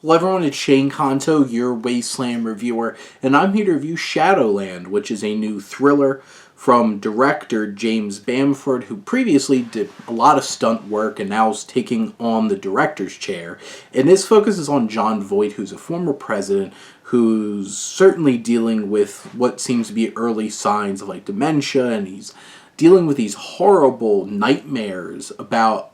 Hello everyone, it's Shane Kanto, your Wasteland reviewer, and I'm here to review Shadowland, which is a new thriller from director James Bamford, who previously did a lot of stunt work and now is taking on the director's chair. And this focuses on Jon Voight, who's a former president who's certainly dealing with what seems to be early signs of dementia, and he's dealing with these horrible nightmares about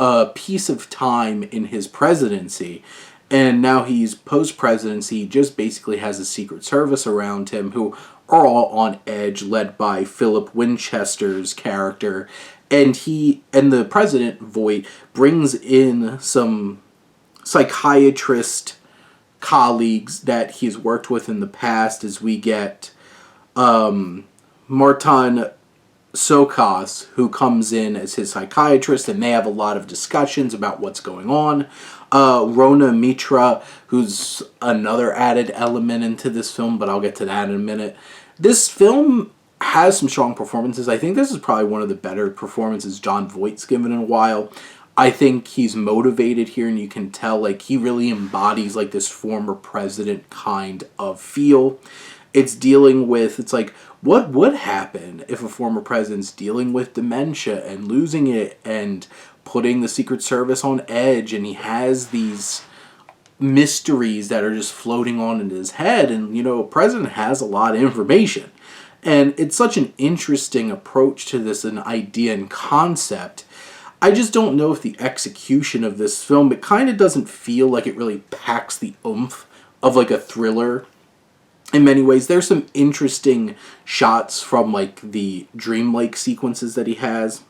a piece of time in his presidency, and now he's post-presidency, just basically has a Secret Service around him who are all on edge, led by Philip Winchester's character, and the president, Voight, brings in some psychiatrist colleagues that he's worked with in the past, as we get Martin Sokas, who comes in as his psychiatrist, and they have a lot of discussions about what's going on. Rona Mitra, who's another added element into this film, but I'll get to that in a minute. This film has some strong performances. I think this is probably one of the better performances Jon Voight's given in a while. I think he's motivated here, and you can tell he really embodies this former president kind of feel. It's dealing with, what would happen if a former president's dealing with dementia and losing it and putting the Secret Service on edge, and he has these mysteries that are just floating on in his head, and a president has a lot of information. And it's such an interesting approach to this, an idea and concept. I just don't know if the execution of this film, it kind of doesn't feel like it really packs the oomph of a thriller. In many ways, there's some interesting shots from the dreamlike sequences that he has.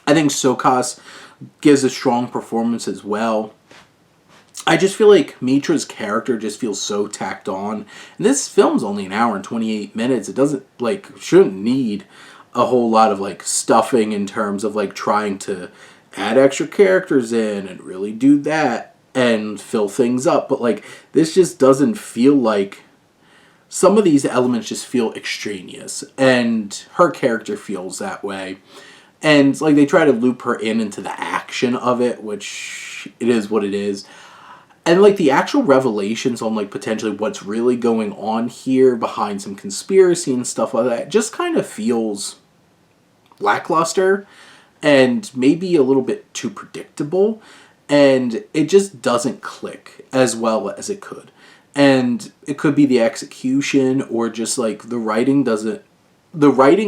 I think Sokas gives a strong performance as well. I just feel like Mitra's character just feels so tacked on. And this film's only an hour and 28 minutes. It doesn't, shouldn't need a whole lot of, stuffing in terms of, trying to add extra characters in and really do that and fill things up. But, this just doesn't feel like... Some of these elements just feel extraneous, and her character feels that way. And, they try to loop her into the action of it, which it is what it is. And, the actual revelations on, potentially what's really going on here behind some conspiracy and stuff like that just kind of feels lackluster and maybe a little bit too predictable. And it just doesn't click as well as it could. And it could be the execution, or just the writing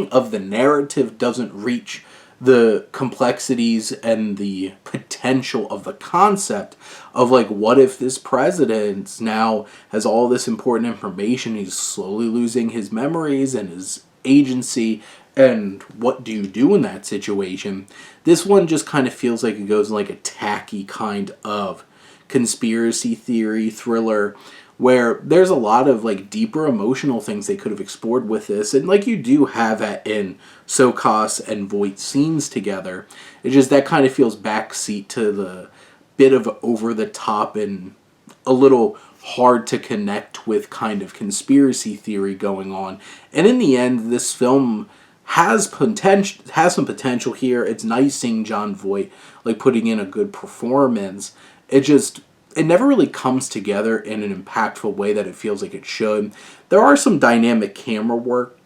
of the narrative doesn't reach the complexities and the potential of the concept of what if this president now has all this important information, he's slowly losing his memories and his agency, and what do you do in that situation? This one just kind of feels like it goes in a tacky kind of conspiracy theory thriller, where there's a lot of deeper emotional things they could have explored with this, and you do have that in Sokas and Voight scenes together. It's just that kind of feels backseat to the bit of over the top and a little hard to connect with kind of conspiracy theory going on. And in the end, this film has some potential here. It's nice seeing Jon Voight putting in a good performance. It never really comes together in an impactful way that it feels like it should. There are some dynamic camera work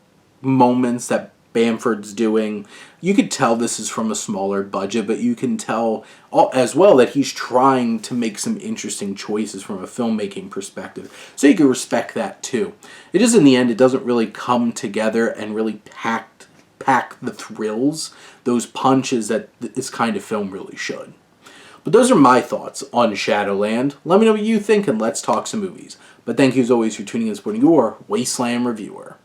moments that Bamford's doing. You could tell this is from a smaller budget, but you can tell as well that he's trying to make some interesting choices from a filmmaking perspective. So you can respect that too. It just, in the end, it doesn't really come together and really pack the thrills, those punches that this kind of film really should. But those are my thoughts on Shadowland. Let me know what you think, and let's talk some movies. But thank you as always for tuning in and supporting your Wasteland reviewer.